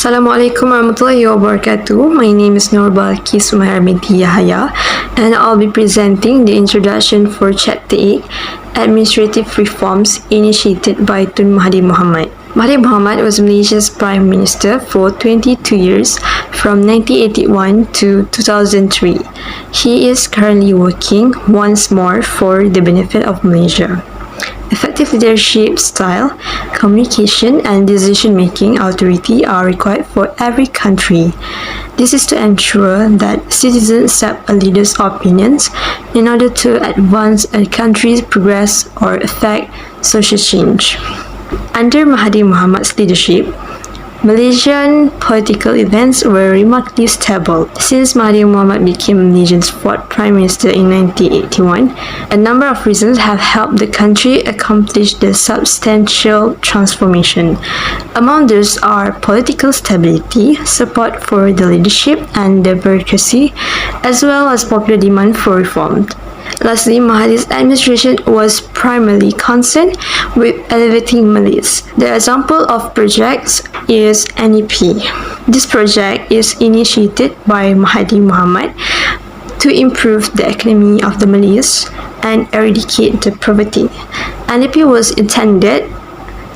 Assalamualaikum warahmatullahi wabarakatuh. My name is Balqis Binti Yahaya, and I'll be presenting the introduction for Chapter 8, Administrative Reforms initiated by Tun Mahathir Mohamad. Mahathir Mohamad was Malaysia's Prime Minister for 22 years from 1981 to 2003. He is currently working once more for the benefit of Malaysia. Effective leadership style, communication, and decision-making authority are required for every country. This is to ensure that citizens accept a leader's opinions in order to advance a country's progress or affect social change. Under Mahathir Mohamad's leadership, Malaysian political events were remarkably stable. Since Mahathir Mohamad became Malaysia's fourth Prime Minister in 1981, a number of reasons have helped the country accomplish the substantial transformation. Among those are political stability, support for the leadership and the bureaucracy, as well as popular demand for reform. Lastly, Mahathir's administration was primarily concerned with elevating Malays. The example of projects is NEP. This project is initiated by Mahathir Mohamad to improve the economy of the Malays and eradicate the poverty. NEP was intended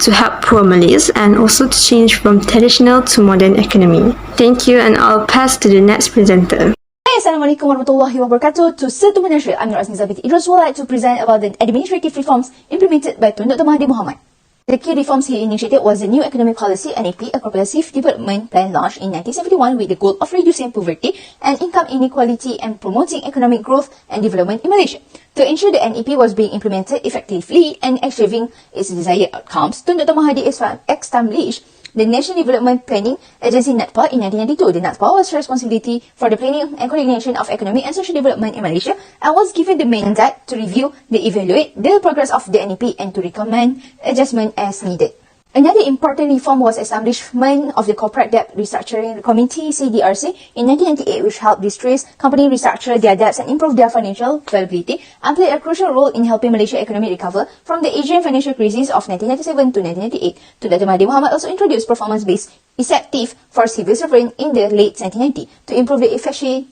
to help poor Malays and also to change from traditional to modern economy. Thank you, and I'll pass to the next presenter. Assalamualaikum warahmatullahi wabarakatuh. To Serta Malaysia, I'm Aznieza Binti Idrus would like to present about the administrative reforms implemented by Tun Dr. Mahathir Mohamad. The key reforms he initiated was the new economic policy, NEP, a progressive development plan launched in 1971 with the goal of reducing poverty and income inequality and promoting economic growth and development in Malaysia. To ensure the NEP was being implemented effectively and achieving its desired outcomes, Tun Dr. Mahathir established the National Development Planning Agency (NADPA) in 1992. The NADPA was responsibility for the planning and coordination of economic and social development in Malaysia and was given the mandate to review, evaluate the progress of the NEP and to recommend adjustment as needed. Another important reform was establishment of the Corporate Debt Restructuring Committee (CDRC) in 1998, which helped distressed companies restructure their debts and improve their financial viability, and played a crucial role in helping Malaysia economy recover from the Asian financial crisis of 1997 to 1998. Dr. Mahathir Mohamad also introduced performance-based incentive for civil servants in the late 1990s to improve the efficiency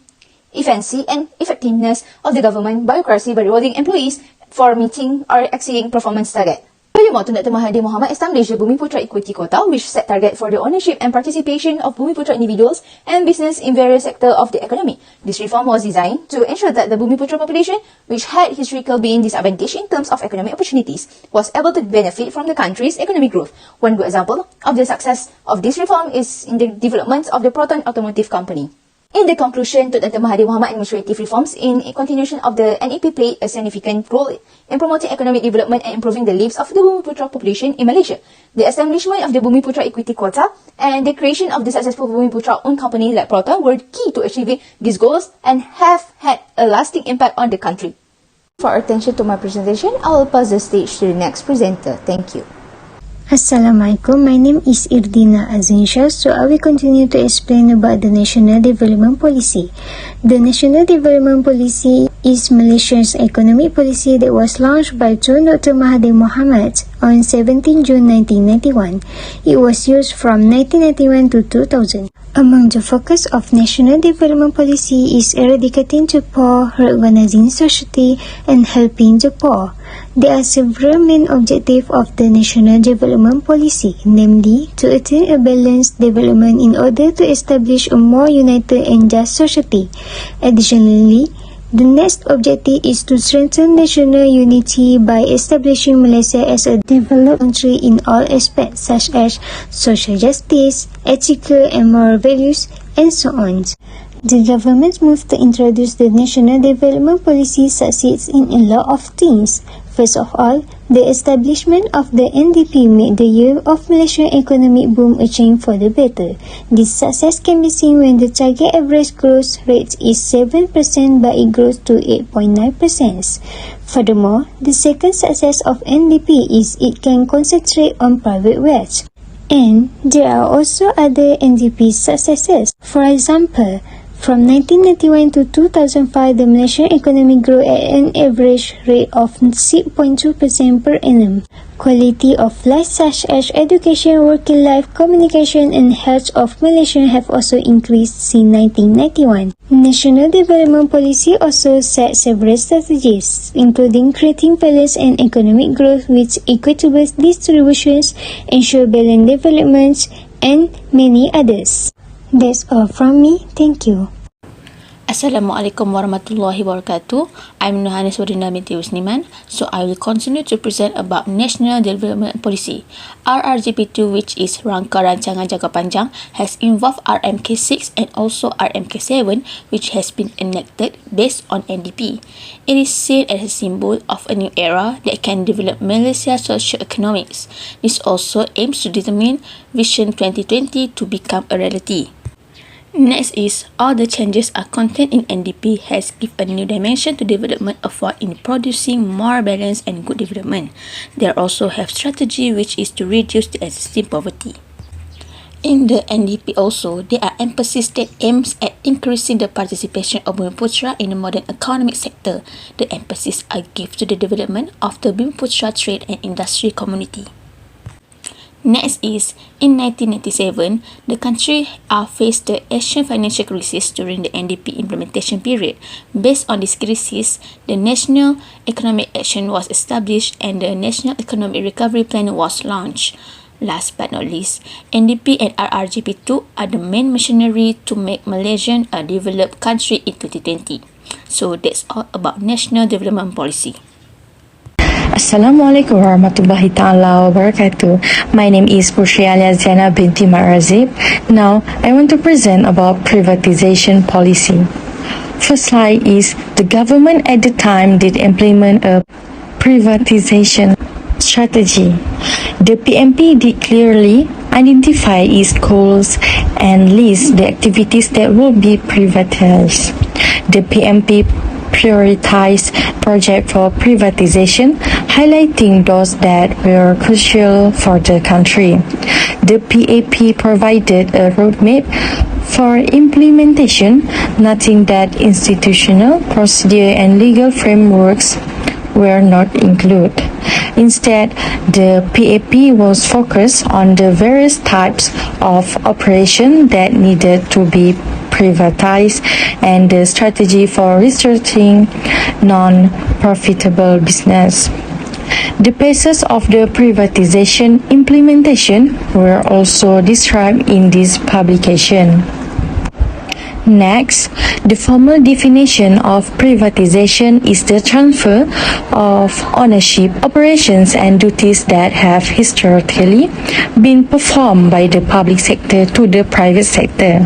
and effectiveness of the government bureaucracy by rewarding employees for meeting or exceeding performance targets. Furthermore, Dr. Mahathir Mohamad established the Bumiputra Equity Quota, which set target for the ownership and participation of Bumiputra individuals and business in various sectors of the economy. This reform was designed to ensure that the Bumiputra population, which had historically been disadvantaged in terms of economic opportunities, was able to benefit from the country's economic growth. One good example of the success of this reform is in the development of the Proton Automotive Company. In the conclusion to Dr. Mahathir Mohamad administrative reforms, in continuation of the NEP played a significant role in promoting economic development and improving the lives of the Bumiputra population in Malaysia. The establishment of the Bumiputra Equity Quota and the creation of the successful Bumiputra-owned company like Proton were key to achieving these goals and have had a lasting impact on the country. For attention to my presentation, I will pass the stage to the next presenter. Thank you. Assalamualaikum, my name is Irdina Azreensya, so I will continue to explain about the National Development Policy. The National Development Policy is Malaysia's economic policy that was launched by Tun Dr. Mahathir Mohamad on 17 June 1991. It was used from 1991 to 2000. Among the focus of National Development Policy is eradicating the poor, reorganizing society, and helping the poor. There are several main objectives of the National Development Policy, namely, to attain a balanced development in order to establish a more united and just society. Additionally, the next objective is to strengthen national unity by establishing Malaysia as a developed country in all aspects such as social justice, ethical and moral values, and so on. The government's move to introduce the National Development Policy succeeds in a lot of things. First of all, the establishment of the NDP made the year of Malaysian economic boom a change for the better. This success can be seen when the target average growth rate is 7% but it grows to 8.9%. Furthermore, the second success of NDP is it can concentrate on private wealth. And there are also other NDP successes. For example, From 1991 to 2005, the Malaysian economy grew at an average rate of 6.2% per annum. Quality of life such as education, working life, communication and health of Malaysians have also increased since 1991. National Development Policy also set several strategies, including creating balance and economic growth with equitable distributions, ensure balanced development, and many others. That's all from me. Thank you. Assalamualaikum warahmatullahi wabarakatuh. I'm Nurhanis Wardina Binti Husniman. So I will continue to present about National Development Policy. RRGP2, which is Rangka Rancangan Jangka Panjang, has involved RMK6 and also RMK7, which has been enacted based on NDP. It is seen as a symbol of a new era that can develop Malaysia's socio-economics. This also aims to determine Vision 2020 to become a reality. Next is, all the changes are contained in NDP has given a new dimension to development effort in producing more balanced and good development. They also have strategy which is to reduce the existing poverty. In the NDP also, there are emphasis that aims at increasing the participation of Bumiputera in the modern economic sector. The emphasis are given to the development of the Bumiputera trade and industry community. Next is, in 1997, the country faced the Asian financial crisis during the NDP implementation period. Based on this crisis, the National Economic Action was established and the National Economic Recovery Plan was launched. Last but not least, NDP and RRGP2 are the main machinery to make Malaysia a developed country in 2020. So that's all about National Development Policy. Assalamualaikum warahmatullahi ta'ala wabarakatuh. My name is Puteri Alia Ziana Binti Razip. Now, I want to present about privatization policy. First slide is the government at the time did implement a privatization strategy. The PMP did clearly identify its goals and list the activities that will be privatized. The PMP prioritized projects for privatization, highlighting those that were crucial for the country. The PAP provided a roadmap for implementation, noting that institutional, procedure and legal frameworks were not included. Instead, the PAP was focused on the various types of operation that needed to be privatized and the strategy for restructuring non-profitable business. The phases of the privatization implementation were also described in this publication. Next, the formal definition of privatization is the transfer of ownership, operations and duties that have historically been performed by the public sector to the private sector.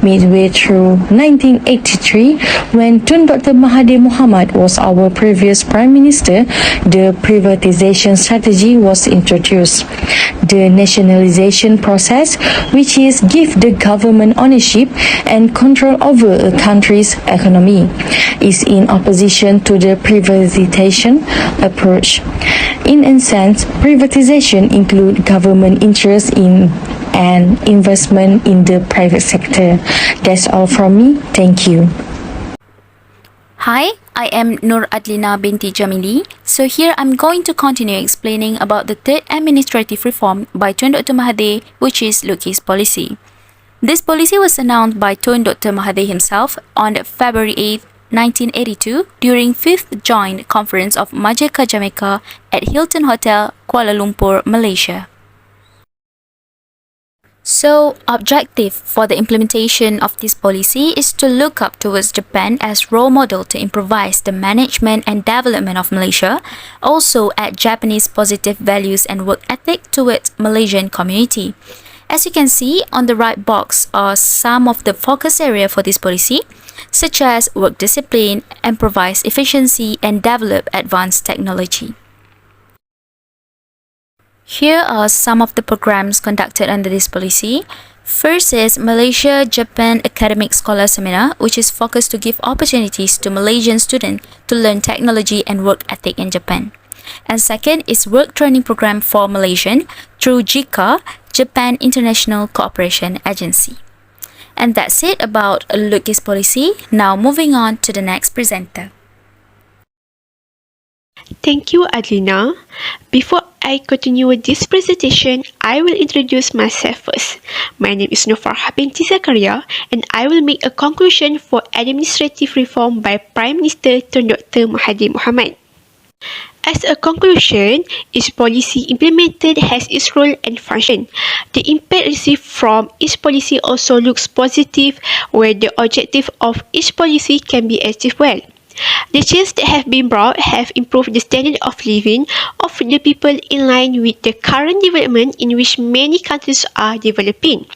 Midway through 1983, when Tun Dr. Mahathir Mohamad was our previous Prime Minister, the privatization strategy was introduced. The nationalization process, which is give the government ownership and control over a country's economy, is in opposition to the privatization approach. In a sense, privatization includes government interest in and investment in the private sector. That's all from me. Thank you. Hi, I am Adliena Binti Jamiley. So here I'm going to continue explaining about the third administrative reform by Tun Dr. Mahathir, which is Lukis policy. This policy was announced by Tun Dr. Mahathir himself on February 8, 1982 during 5th Joint Conference of Majeka Jamaica at Hilton Hotel, Kuala Lumpur, Malaysia. So, objective for the implementation of this policy is to look up towards Japan as role model to improvise the management and development of Malaysia, also add Japanese positive values and work ethic towards Malaysian community. As you can see on the right box are some of the focus area for this policy, such as work discipline, improvise efficiency and develop advanced technology. Here are some of the programs conducted under this policy. First is Malaysia-Japan Academic Scholar Seminar, which is focused to give opportunities to Malaysian students to learn technology and work ethic in Japan. And second is Work Training Program for Malaysian through JICA, Japan International Cooperation Agency. And that's it about Balqis policy. Now moving on to the next presenter. Thank you, Adliena. Before I continue with this presentation, I will introduce myself first. My name is Farhah Binti Zakaria, and I will make a conclusion for administrative reform by Prime Minister Tun Dr. Mahathir Mohamad. As a conclusion, each policy implemented has its role and function. The impact received from each policy also looks positive, where the objective of each policy can be achieved well. The changes that have been brought have improved the standard of living of the people in line with the current development in which many countries are developing.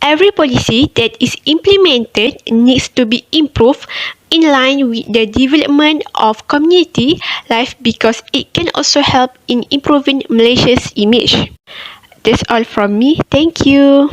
Every policy that is implemented needs to be improved in line with the development of community life because it can also help in improving Malaysia's image. That's all from me. Thank you.